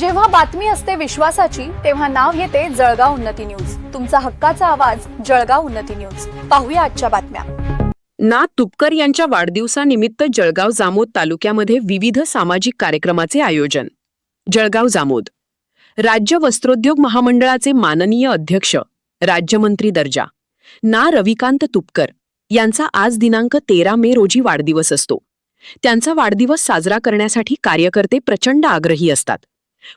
जेव्हा बातमी असते विश्वासाची तेव्हा नाव येते जळगाव उन्नती न्यूज. तुमचा हक्काचा आवाज जळगाव उन्नती न्यूज. पाहूया आजच्या बातम्या. ना. तुपकर यांच्या वाढदिवसानिमित्त जळगाव जामोद तालुक्यामध्ये विविध सामाजिक कार्यक्रमाचे आयोजन. जळगाव जामोद. राज्य वस्त्रोद्योग महामंडळाचे माननीय अध्यक्ष, राज्यमंत्री दर्जा ना. रविकांत तुपकर यांचा आज दिनांक 13 मे रोजी वाढदिवस असतो. त्यांचा वाढदिवस साजरा करण्यासाठी कार्यकर्ते प्रचंड आग्रही असतात.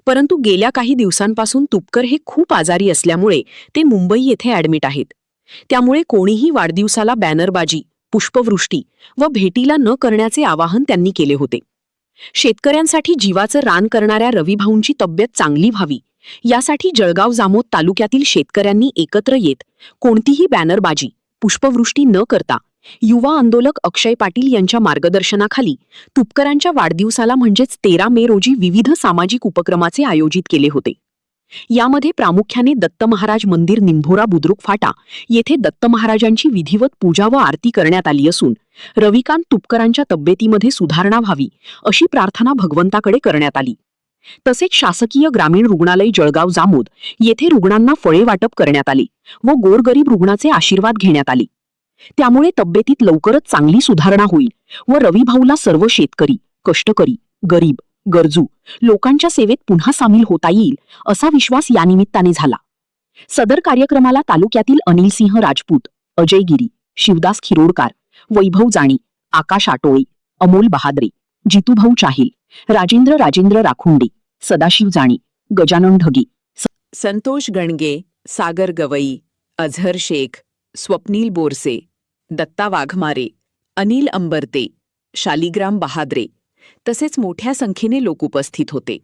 परंतु गेल्या काही दिवसांपासून तुपकर हे खूप आजारी असल्यामुळे ते मुंबई येथे ॲडमिट आहेत. त्यामुळे कोणीही वाढदिवसाला बॅनरबाजी, पुष्पवृष्टी व भेटीला न करण्याचे आवाहन त्यांनी केले होते. शेतकऱ्यांसाठी जीवाचं रान करणाऱ्या रविभाऊंची तब्येत चांगली व्हावी यासाठी जळगाव जामोद तालुक्यातील शेतकऱ्यांनी एकत्र येत कोणतीही बॅनरबाजी, पुष्पवृष्टी न करता युवा आंदोलक अक्षय पाटील यांच्या मार्गदर्शनाखाली तुपकरांच्या वाढदिवसाला म्हणजेच 13 मे रोजी विविध सामाजिक उपक्रमाचे आयोजित केले होते. यामध्ये प्रामुख्याने दत्त महाराज मंदिर निंभोरा बुद्रुक फाटा येथे दत्त महाराजांची विधिवत पूजा व आरती करण्यात आली असून रविकांत तुपकरांच्या तब्येतीमध्ये सुधारणा व्हावी अशी प्रार्थना भगवंताकडे करण्यात आली. तसेच शासकीय ग्रामीण रुग्णालय जळगाव जामोद येथे रुग्णांना फळे वाटप करण्यात आले व गोरगरीब रुग्णाचे आशीर्वाद घेण्यात आले. त्यामुळे तब्येतीत लवकरच चांगली सुधारणा होईल व रविभाऊला सर्व शेतकरी, कष्टकरी, गरीब, गरजू लोकांच्या सेवेत पुन्हा सामील होता येईल असा विश्वास यानिमित्ताने झाला. सदर कार्यक्रमाला तालुक्यातील अनिलसिंह राजपूत, अजय गिरी, शिवदास खिरोडकार, वैभव जाणी, आकाश आटोळे, अमोल बहादरे, जितूभाऊ चाहिल, राजेंद्र राखुंडे, सदाशिव जाणी, गजानन ढगे, संतोष गणगे, सागर गवई, अझहर शेख, स्वप्नील बोरसे, दत्ता वाघमारे, अनिल अंबरते, शालिग्राम बहादरे तसेच मोठ्या संख्येने लोक उपस्थित होते.